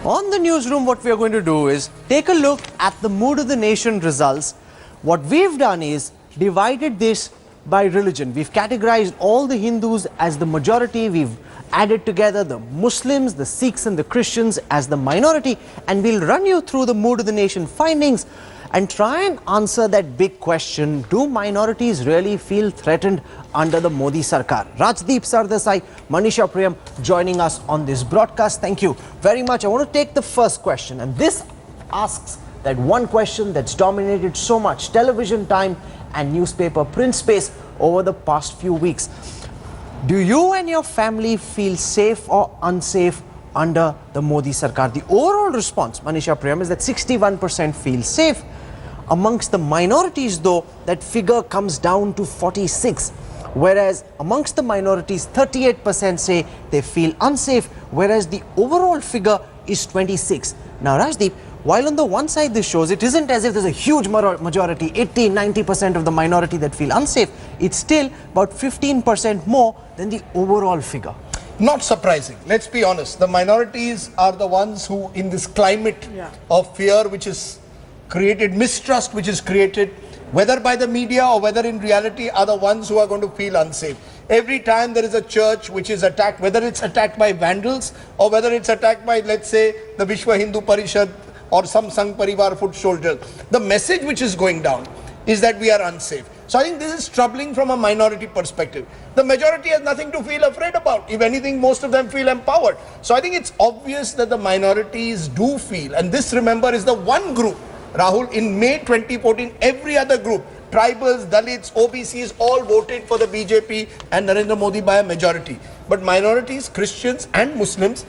On the newsroom, what we are going to do is take a look at the Mood of the Nation results. What we've done is divided this by religion. We've categorized all the Hindus as the majority. We've added together the Muslims, the Sikhs and the Christians as the minority. And we'll run you through the Mood of the Nation findings and try and answer that big question, do minorities really feel threatened under the Modi Sarkar? Rajdeep Sardesai, Manisha Priyam joining us on this broadcast. Thank you very much. I want to take the first question, and this asks that one question that's dominated so much television time and newspaper print space over the past few weeks. Do you and your family feel safe or unsafe under the Modi Sarkar? The overall response, Manisha Priyam, is that 61% feel safe. Amongst the minorities, though, that figure comes down to 46. Whereas amongst the minorities, 38% say they feel unsafe, whereas the overall figure is 26. Now, Rajdeep, while on the one side this shows it isn't as if there's a huge majority, 80-90% of the minority that feel unsafe, it's still about 15% more than the overall figure. Not surprising. Let's be honest. The minorities are the ones who, in this climate of fear, which is created, mistrust which is created, whether by the media or whether in reality, are the ones who are going to feel unsafe. Every time there is a church which is attacked, whether it's attacked by vandals or whether it's attacked by, let's say, the Vishwa Hindu Parishad or some Sangh Parivar foot soldier, the message which is going down is that we are unsafe. So I think this is troubling from a minority perspective. The majority has nothing to feel afraid about. If anything, most of them feel empowered. So I think it's obvious that the minorities do feel, and this, remember, is the one group, Rahul, in May 2014, every other group, tribals, Dalits, OBCs, all voted for the BJP and Narendra Modi by a majority. But minorities, Christians and Muslims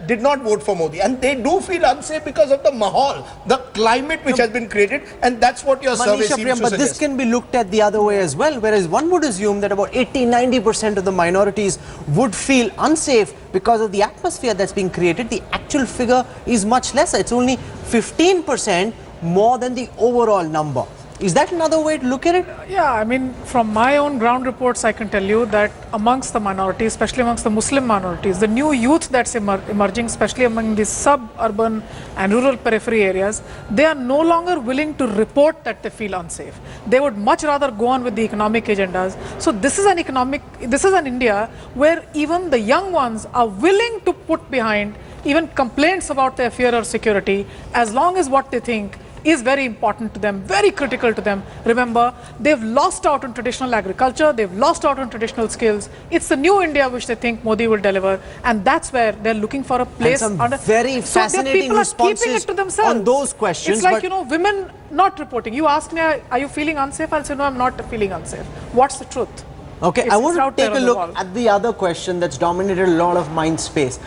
did not vote for Modi, and they do feel unsafe because of the mahal, the climate which has been created, and that's what your survey seems to suggest. But this can be looked at the other way as well, whereas one would assume that about 80-90% of the minorities would feel unsafe because of the atmosphere that's being created. The actual figure is much lesser. It's only 15% more than the overall number. Is that another way to look at it? Yeah, I mean, from my own ground reports, I can tell you that amongst the minorities, especially amongst the Muslim minorities, the new youth that's emerging, especially among the suburban and rural periphery areas, they are no longer willing to report that they feel unsafe. They would much rather go on with the economic agendas. So this is an India where even the young ones are willing to put behind even complaints about their fear or security, as long as what they think is very important to them, very critical to them. Remember, they've lost out on traditional agriculture, they've lost out on traditional skills. It's the new India which they think Modi will deliver, and that's where they're looking for a place. And some very fascinating responses on those questions. It's like, women not reporting. You ask me, are you feeling unsafe? I'll say, no, I'm not feeling unsafe. What's the truth? Okay, I want to take a look at the other question that's dominated a lot of mind space.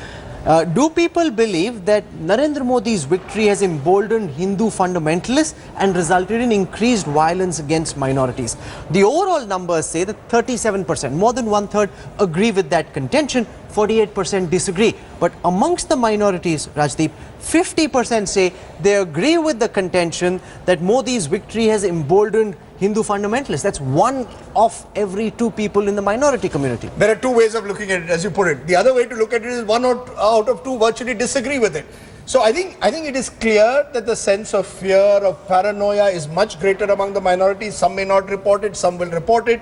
Do people believe that Narendra Modi's victory has emboldened Hindu fundamentalists and resulted in increased violence against minorities? The overall numbers say that 37%, more than one-third, agree with that contention, 48% disagree. But amongst the minorities, Rajdeep, 50% say they agree with the contention that Modi's victory has emboldened Hindu fundamentalists. That's one of every two people in the minority community. There are two ways of looking at it, as you put it. The other way to look at it is one out of two virtually disagree with it. So I think it is clear that the sense of fear, of paranoia is much greater among the minorities. Some may not report it, some will report it.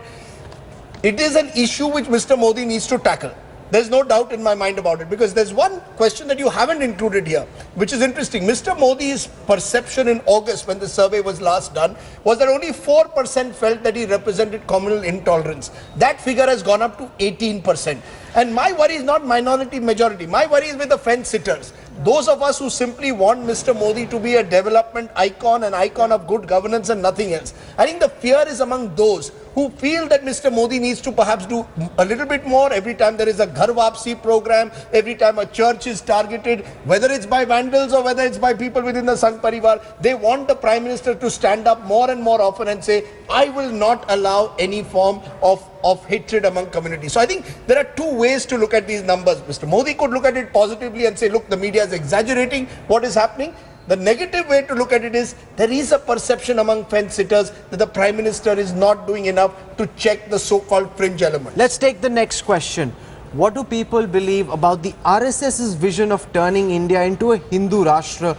It is an issue which Mr. Modi needs to tackle. There's no doubt in my mind about it, because there's one question that you haven't included here, which is interesting. Mr. Modi's perception in August, when the survey was last done, was that only 4% felt that he represented communal intolerance. That figure has gone up to 18%. And my worry is not minority majority. My worry is with the fence sitters. Those of us who simply want Mr. Modi to be a development icon, an icon of good governance and nothing else. I think the fear is among those who feel that Mr. Modi needs to perhaps do a little bit more every time there is a Ghar Wapsi program, every time a church is targeted, whether it's by vandals or whether it's by people within the Sangh Parivar. They want the Prime Minister to stand up more and more often and say, I will not allow any form of hatred among communities. So I think there are two ways to look at these numbers. Mr. Modi could look at it positively and say, look, the media is exaggerating what is happening. The negative way to look at it is there is a perception among fence sitters that the Prime Minister is not doing enough to check the so-called fringe element. Let's take the next question. what do people believe about the RSS's vision of turning India into a Hindu Rashtra?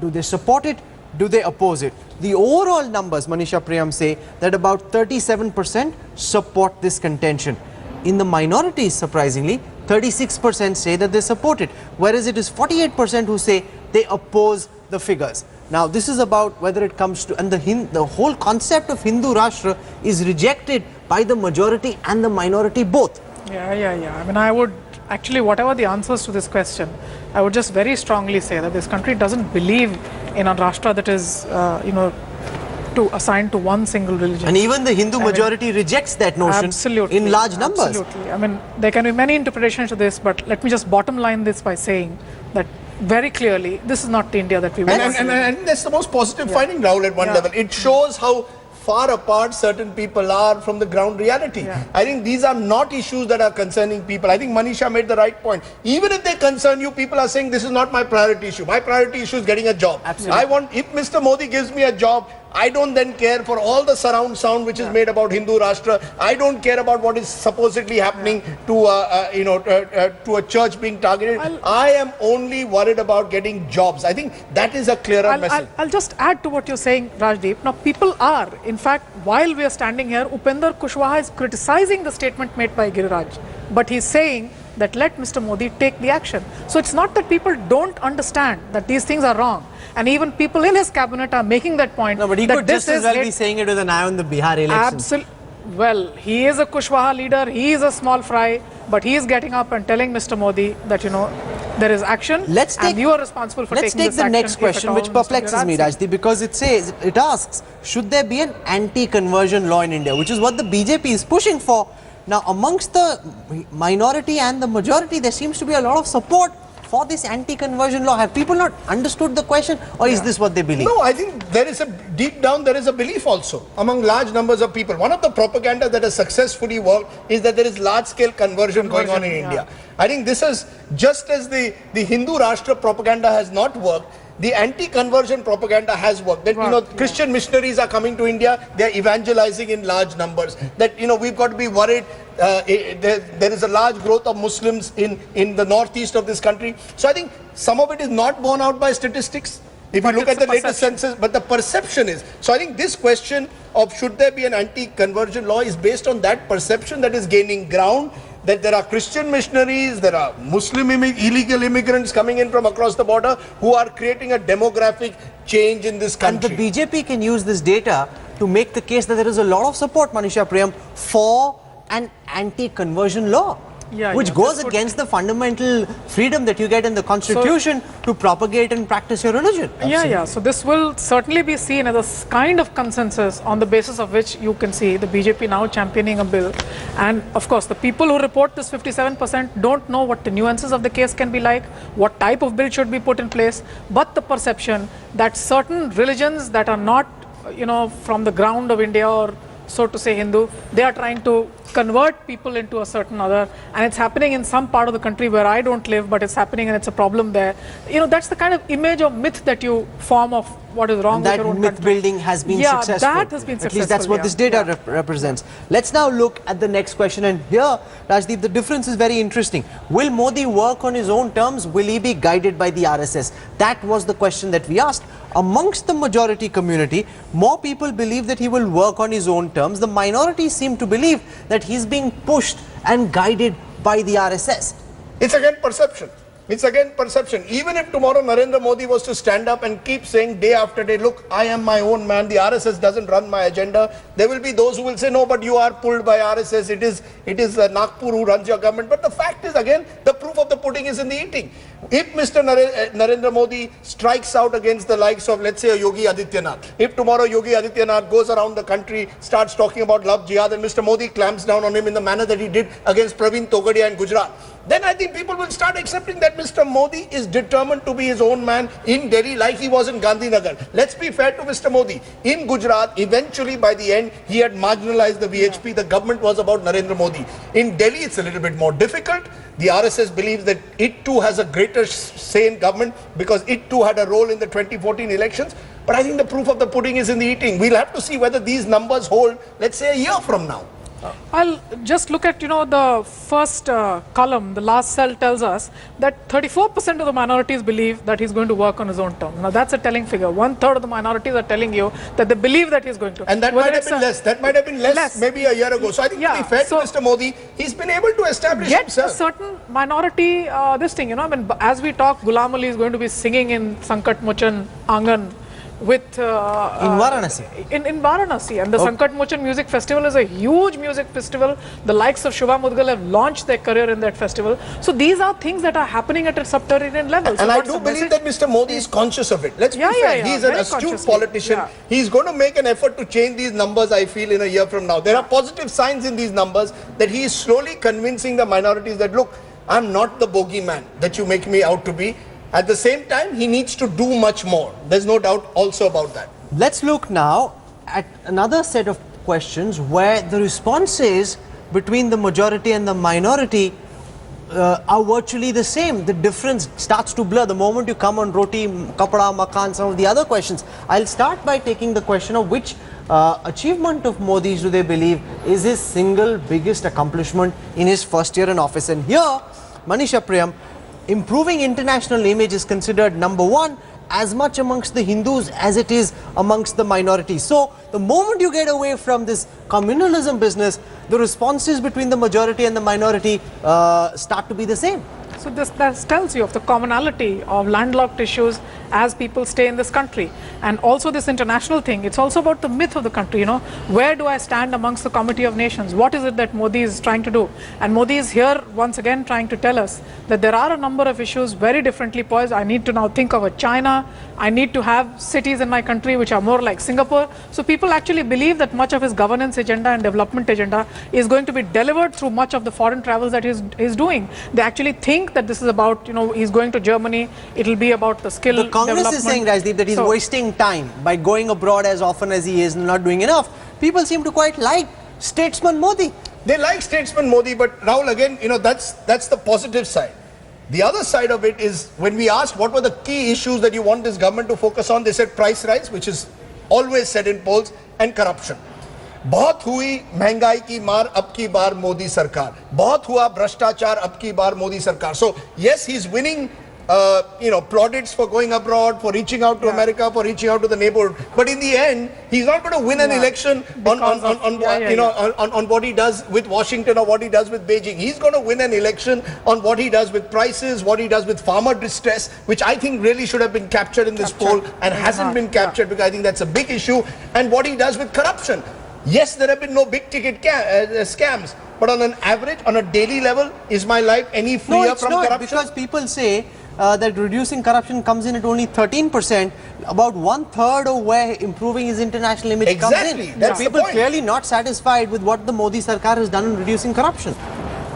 Do they support it? Do they oppose it? The overall numbers, Manisha Priyam, say that about 37% support this contention. In the minorities, surprisingly, 36% say that they support it, whereas it is 48% who say they oppose the figures. Now, this is about whether it comes to, and the whole concept of Hindu Rashtra is rejected by the majority and the minority both. Yeah. I mean, I would actually, whatever the answers to this question, I would just very strongly say that this country doesn't believe in a Rashtra that is, assigned to one single religion. And even the Hindu majority rejects that notion in large numbers. Absolutely. I mean, there can be many interpretations to this, but let me just bottom line this by saying that very clearly, this is not the India that we want. And that's the most positive finding, Rahul, at one level. It shows how far apart certain people are from the ground reality. I think these are not issues that are concerning people. I think Manisha made the right point. Even if they concern you, people are saying this is not my priority issue. My priority issue is getting a job. Absolutely. If Mr. Modi gives me a job, I don't then care for all the surround sound which is made about Hindu Rashtra. I don't care about what is supposedly happening to a church being targeted. I am only worried about getting jobs. I think that is a clearer message. I'll just add to what you're saying, Rajdeep. Now, people are, in fact, while we are standing here, Upender Kushwaha is criticizing the statement made by Giriraj, but he's saying that let Mr. Modi take the action. So it's not that people don't understand that these things are wrong. And even people in his cabinet are making that point. No, but he could just as well be saying it with an eye on the Bihar election. Absolutely. Well, he is a Kushwaha leader, he is a small fry, but he is getting up and telling Mr. Modi that, there is action and you are responsible for taking this action. Let's take the next question, which perplexes me, Rajdeep, because it asks, should there be an anti-conversion law in India, which is what the BJP is pushing for. Now, amongst the minority and the majority, there seems to be a lot of support for this anti-conversion law. Have people not understood the question, or is this what they believe? No, I think deep down there is a belief also among large numbers of people. One of the propaganda that has successfully worked is that there is large-scale conversion going on in India. I think this is just as the Hindu Rashtra propaganda has not worked. The anti-conversion propaganda has worked. That Christian missionaries are coming to India, they are evangelizing in large numbers. That we've got to be worried. There is a large growth of Muslims in the northeast of this country. So I think some of it is not borne out by statistics. If you look at the latest census, but the perception is. So I think this question of should there be an anti-conversion law is based on that perception that is gaining ground. That there are Christian missionaries, there are Muslim illegal immigrants coming in from across the border who are creating a demographic change in this country. And the BJP can use this data to make the case that there is a lot of support, Manisha Priyam, for an anti-conversion law, which goes against the fundamental freedom that you get in the constitution to propagate and practice your religion. So this will certainly be seen as a kind of consensus on the basis of which you can see the BJP now championing a bill. And of course, the people who report this 57% don't know what the nuances of the case can be like, what type of bill should be put in place, but the perception that certain religions that are not, from the ground of India or so to say Hindu, they are trying to convert people into a certain other, and it's happening in some part of the country where I don't live, but it's happening and it's a problem there. That's the kind of image of myth that you form of what is wrong with your own country. That myth building has been successful. That has been successful. At least that's what this data represents. Let's now look at the next question, and here, Rajdeep, the difference is very interesting. Will Modi work on his own terms? Will he be guided by the RSS? That was the question that we asked. Amongst the majority community, more people believe that he will work on his own terms. The minority seem to believe that he's being pushed and guided by the RSS. It's again perception. It's again perception. Even if tomorrow Narendra Modi was to stand up and keep saying day after day, look, I am my own man, the RSS doesn't run my agenda, there will be those who will say, no, but you are pulled by RSS, it is Nagpur who runs your government. But the fact is, again, the proof of the pudding is in the eating. If Mr. Narendra Modi strikes out against the likes of, let's say, a Yogi Adityanath, if tomorrow Yogi Adityanath goes around the country, starts talking about love jihad, and Mr. Modi clamps down on him in the manner that he did against Praveen Togadia in Gujarat, then I think people will start accepting that Mr. Modi is determined to be his own man in Delhi like he was in Gandhinagar. Let's be fair to Mr. Modi. In Gujarat, eventually by the end, he had marginalized the VHP. The government was about Narendra Modi. In Delhi, it's a little bit more difficult. The RSS believes that it too has a greater say in government because it too had a role in the 2014 elections. But I think the proof of the pudding is in the eating. We'll have to see whether these numbers hold, let's say, a year from now. I'll just look at, the first column, the last cell tells us that 34% of the minorities believe that he's going to work on his own terms. Now that's a telling figure. 1/3 of the minorities are telling you that they believe that he's going to. And that might have been less. That might have been less maybe a year ago. So I think to be fair to Mr. Modi, he's been able to establish himself. A certain minority, this thing, I mean, as we talk, Ghulam Ali is going to be singing in Sankat Mochan Angan with in Varanasi. In Varanasi, and the Sankat Mochan Music Festival is a huge music festival. The likes of Shubha Mudgal have launched their career in that festival. So these are things that are happening at a subterranean level. And I do believe that Mr. Modi is conscious of it. Let's be fair. He's an astute politician. He's going to make an effort to change these numbers, I feel, in a year from now. There are positive signs in these numbers that he is slowly convincing the minorities that, look, I'm not the bogeyman that you make me out to be. At the same time, he needs to do much more. There's no doubt also about that. Let's look now at another set of questions where the responses between the majority and the minority are virtually the same. The difference starts to blur the moment you come on roti, kapda, makan, some of the other questions. I'll start by taking the question of which achievement of Modi's do they believe is his single biggest accomplishment in his first year in office. And here, Manisha Priyam, improving international image is considered number one as much amongst the Hindus as it is amongst the minorities. So the moment you get away from this communalism business, the responses between the majority and the minority start to be the same. So that tells you of the commonality of landlocked issues as people stay in this country. And also this international thing, it's also about the myth of the country, where do I stand amongst the Committee of Nations? What is it that Modi is trying to do? And Modi is here once again trying to tell us that there are a number of issues very differently poised. I need to now think of a China. I need to have cities in my country which are more like Singapore. So people actually believe that much of his governance agenda and development agenda is going to be delivered through much of the foreign travels that he's doing. They actually think that this is about, he's going to Germany, it'll be about the skill development. The Congress is saying, Rajdeep, that he's wasting time by going abroad as often as he is and not doing enough. People seem to quite like statesman Modi. They like statesman Modi, but Rahul, again, that's the positive side. The other side of it is when we asked what were the key issues that you want this government to focus on, they said price rise, which is always said in polls, and corruption. बहुत हुई महंगाई की मार अब की बार मोदी सरकार बहुत हुआ भ्रष्टाचार अब की बार मोदी सरकार so yes he's winning plaudits for going abroad, for reaching out to America, for reaching out to the neighborhood, but in the end he's not going to win an election on what he does with Washington or what he does with Beijing. He's going to win an election on what he does with prices, what he does with farmer distress, which I think really should have been captured in this poll and hasn't been captured because I think that's a big issue, and what he does with corruption. Yes, there have been no big ticket scams, but on an average, on a daily level, is my life any freer from corruption? Because people say that reducing corruption comes in at only 13%, about 1/3 of where improving his international image comes in. That's people clearly not satisfied with what the Modi Sarkar has done in reducing corruption.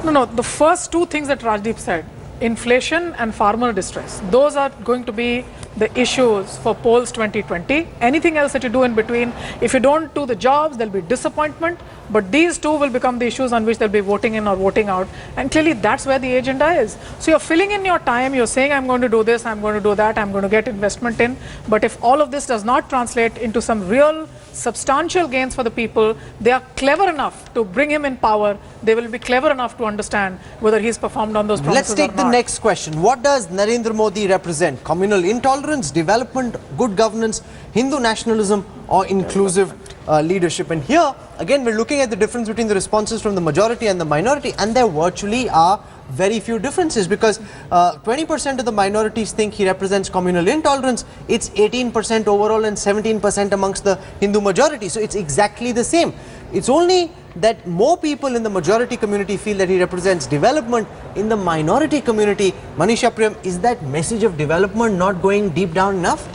No, the first two things that Rajdeep said, inflation and farmer distress, those are going to be the issues for polls 2020. Anything else that you do in between, if you don't do the jobs, there'll be disappointment, but these two will become the issues on which they'll be voting in or voting out, and clearly that's where the agenda is. So you're filling in your time, you're saying I'm going to do this, I'm going to do that, I'm going to get investment in, but if all of this does not translate into some real substantial gains for the people, they are clever enough to bring him in power, they will be clever enough to understand whether he's performed on those promises or not. Let's take the next question. What does Narendra Modi represent? Communal intolerance, development, good governance, Hindu nationalism, or inclusive leadership? And here, again, we're looking at the difference between the responses from the majority and the minority, and there virtually are very few differences, because 20% of the minorities think he represents communal intolerance. It's 18% overall and 17% amongst the Hindu majority. So it's exactly the same. It's only that more people in the majority community feel that he represents development. In the minority community, Manisha Priyam, is that message of development not going deep down enough?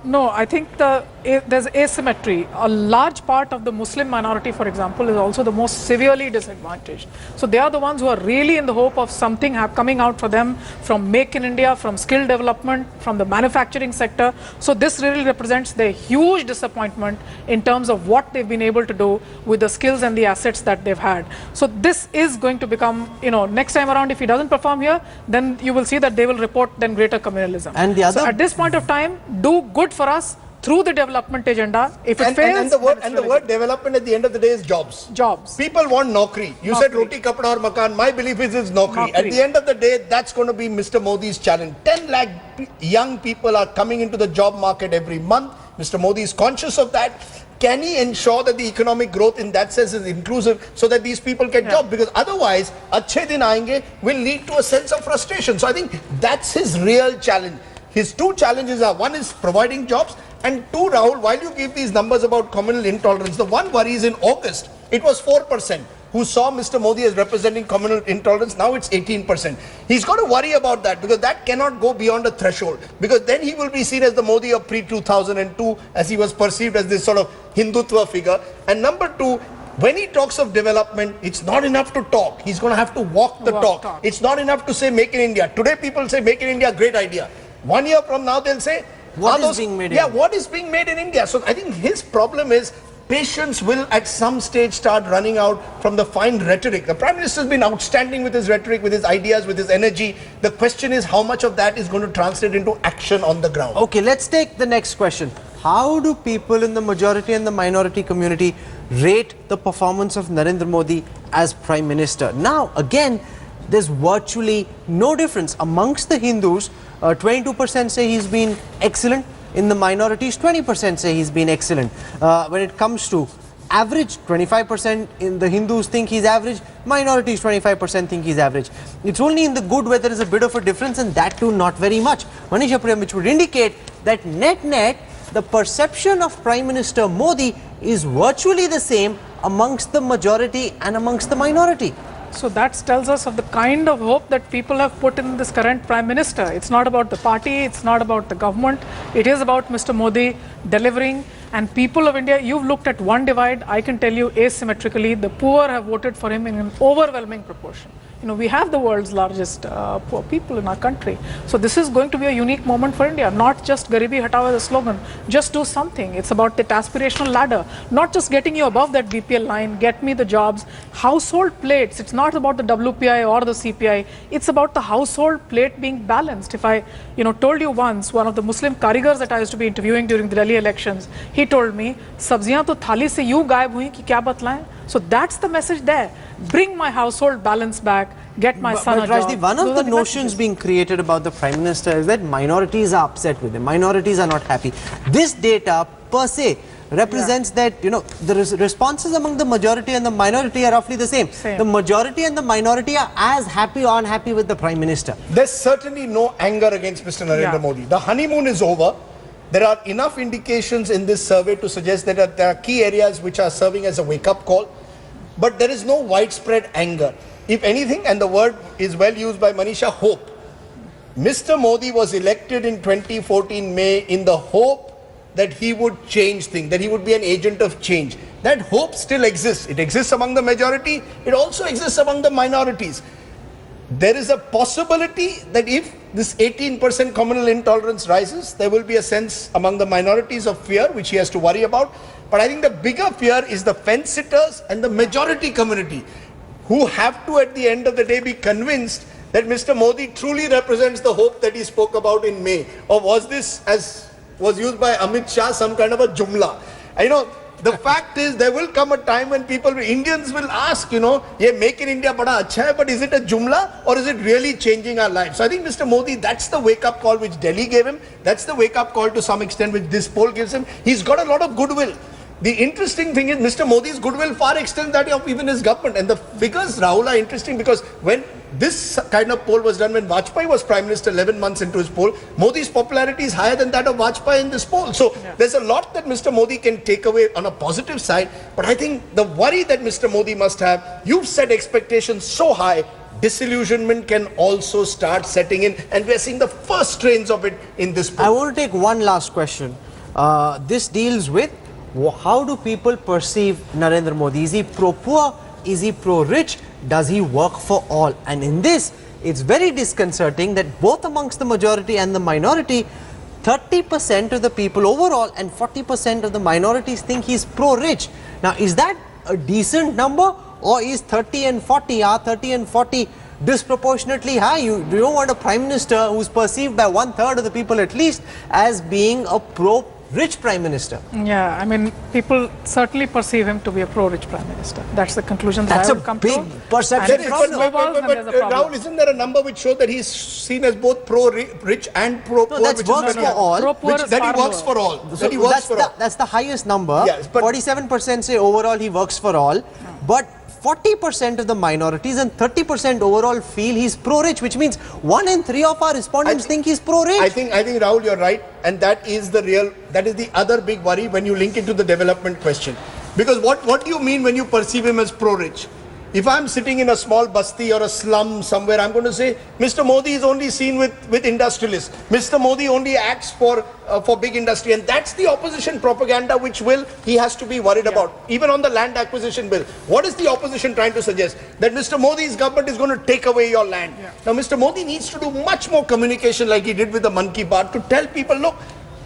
No, I think there's asymmetry. A large part of the Muslim minority, for example, is also the most severely disadvantaged. So they are the ones who are really in the hope of something coming out for them from Make in India, from skill development, from the manufacturing sector. So this really represents their huge disappointment in terms of what they've been able to do with the skills and the assets that they've had. So this is going to become, next time around, if he doesn't perform here, then you will see that they will report then greater communalism. And the other, so at this point of time, do good for us through the development agenda. If it fails, and the word development at the end of the day is jobs. Jobs. People want naukri. You said roti, kapda, or makan. My belief is it's naukri. At the end of the day, that's going to be Mr. Modi's challenge. 10 lakh young people are coming into the job market every month. Mr. Modi is conscious of that. Can he ensure that the economic growth in that sense is inclusive so that these people get jobs? Because otherwise, achhe din aayenge will lead to a sense of frustration. So I think that's his real challenge. His two challenges are, one is providing jobs, and two, Rahul, while you give these numbers about communal intolerance, the one worry is in August, it was 4% who saw Mr. Modi as representing communal intolerance. Now it's 18%. He's got to worry about that, because that cannot go beyond a threshold, because then he will be seen as the Modi of pre-2002, as he was perceived as this sort of Hindutva figure. And number two, when he talks of development, it's not enough to talk. He's going to have to walk the talk. It's not enough to say make in India. Today people say make in India, great idea. 1 year from now they'll say, what is being made in India? What is being made in India? So I think his problem is patience will at some stage start running out from the fine rhetoric. The Prime Minister has been outstanding with his rhetoric, with his ideas, with his energy. The question is how much of that is going to translate into action on the ground. Okay, let's take the next question. How do people in the majority and the minority community rate the performance of Narendra Modi as Prime Minister? Now, again, there's virtually no difference. Amongst the Hindus, 22% say he's been excellent. In the minorities, 20% say he's been excellent. When it comes to average, 25% in the Hindus think he's average, minorities 25% think he's average. It's only in the good where there is a bit of a difference, and that too not very much. Manish Apriyam, which would indicate that net-net, the perception of Prime Minister Modi is virtually the same amongst the majority and amongst the minority. So that tells us of the kind of hope that people have put in this current Prime Minister. It's not about the party, it's not about the government, it is about Mr. Modi delivering. And people of India, you've looked at one divide, I can tell you asymmetrically, the poor have voted for him in an overwhelming proportion. You know, we have the world's largest poor people in our country. So this is going to be a unique moment for India, not just Garibi Hatao as a slogan, just do something. It's about that aspirational ladder, not just getting you above that BPL line, get me the jobs, household plates. It's not about the WPI or the CPI, it's about the household plate being balanced. If I, told you once, one of the Muslim karigars that I used to be interviewing during the Delhi elections, he told me, "Sabziyan to thali se yu gaib hui ki kya batlaएं?" So that's the message there. Bring my household balance back, get my son a job. Rajdeep, one of the notions being created about the Prime Minister is that minorities are upset with him. Minorities are not happy. This data per se represents that, the responses among the majority and the minority are roughly the same. The majority and the minority are as happy or unhappy with the Prime Minister. There's certainly no anger against Mr. Narendra Modi. The honeymoon is over. There are enough indications in this survey to suggest that there are key areas which are serving as a wake-up call. But there is no widespread anger. If anything, and the word is well used by Manisha, hope. Mr. Modi was elected in 2014 May in the hope that he would change things, that he would be an agent of change. That hope still exists. It exists among the majority. It also exists among the minorities. There is a possibility that if this 18% communal intolerance rises, there will be a sense among the minorities of fear, which he has to worry about. But I think the bigger fear is the fence-sitters and the majority community, who have to at the end of the day be convinced that Mr. Modi truly represents the hope that he spoke about in May. Or was this, as was used by Amit Shah, some kind of a jumla? The fact is, there will come a time when Indians will ask, ye make in India bada acha hai, but is it a jumla or is it really changing our lives? So I think Mr. Modi, that's the wake-up call which Delhi gave him. That's the wake-up call to some extent which this poll gives him. He's got a lot of goodwill. The interesting thing is Mr. Modi's goodwill far extends that of even his government. And the figures, Rahul, are interesting because when this kind of poll was done when Vajpayee was Prime Minister 11 months into his poll, Modi's popularity is higher than that of Vajpayee in this poll. So there's a lot that Mr. Modi can take away on a positive side. But I think the worry that Mr. Modi must have, you've set expectations so high, disillusionment can also start setting in. And we're seeing the first strains of it in this poll. I want to take one last question. This deals with how do people perceive Narendra Modi? Is he pro-poor? Is he pro-rich? Does he work for all? And in this, it's very disconcerting that both amongst the majority and the minority, 30% of the people overall and 40% of the minorities think he's pro-rich. Now, is that a decent number, or is 30 and 40, 30 and 40 disproportionately high? You don't want a Prime Minister who's perceived by 1/3 of the people at least as being a pro pro-rich Prime Minister. Yeah, I mean, people certainly perceive him to be a pro-rich Prime Minister. That's the conclusion that That's I a would come to. big perception And if it problem. snowballs, then there's a problem. Rahul, isn't there a number which shows that he's seen as both pro-rich and pro-poor? No, that's which is works very- for all. Pro-poor Which, is that he far works lower. for all. So That he works for all. that's the highest number. Yes, but- 47% say overall he works for all, but 40% of the minorities and 30% overall feel he's pro-rich, which means 1 in 3 of our respondents think he's pro-rich. I think Rahul, you're right, and that is the other big worry when you link it to the development question. Because what do you mean when you perceive him as pro-rich? If I'm sitting in a small basti or a slum somewhere, I'm going to say, Mr. Modi is only seen with industrialists. Mr. Modi only acts for big industry. And that's the opposition propaganda which he has to be worried about. Even on the land acquisition bill. What is the opposition trying to suggest? That Mr. Modi's government is going to take away your land. Now, Mr. Modi needs to do much more communication like he did with the Man Ki Baat to tell people, look,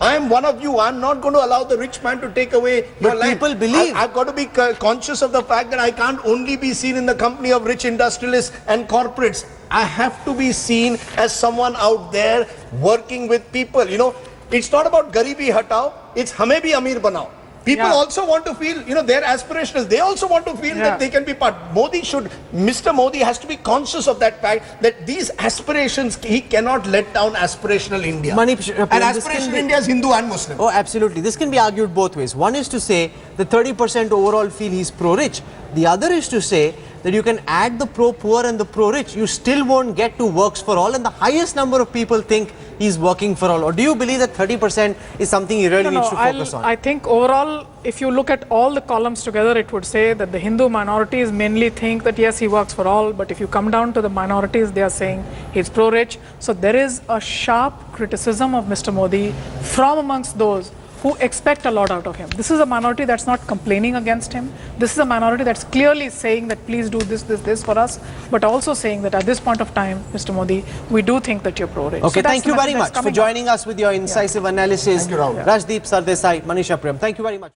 I am one of you. I'm not going to allow the rich man to take away your land. People believe. I've got to be conscious of the fact that I can't only be seen in the company of rich industrialists and corporates. I have to be seen as someone out there working with people. You know, it's not about garibi hatao. It's hame bhi amir banao. People also want to feel, they're aspirational. They also want to feel that they can be part. Mr. Modi has to be conscious of that fact that these aspirations, he cannot let down aspirational India. Manish, and aspirational India is Hindu and Muslim. Oh, absolutely. This can be argued both ways. One is to say that 30% overall feel he's pro-rich. The other is to say that you can add the pro-poor and the pro-rich. You still won't get to works for all, and the highest number of people think he's working for all. Or do you believe that 30% is something he really needs to focus on? I think overall, if you look at all the columns together, it would say that the Hindu minorities mainly think that yes, he works for all, but if you come down to the minorities, they are saying he's pro-rich. So there is a sharp criticism of Mr. Modi from amongst those who expect a lot out of him. This is a minority that's not complaining against him. This is a minority that's clearly saying that please do this for us, but also saying that at this point of time, Mr. Modi, we do think that you're pro-rich. Okay, So that's thank the you very message much that's for coming up. joining us with your incisive analysis. Thank you, Rahul. Rajdeep Sardesai, Manisha Prem, thank you very much.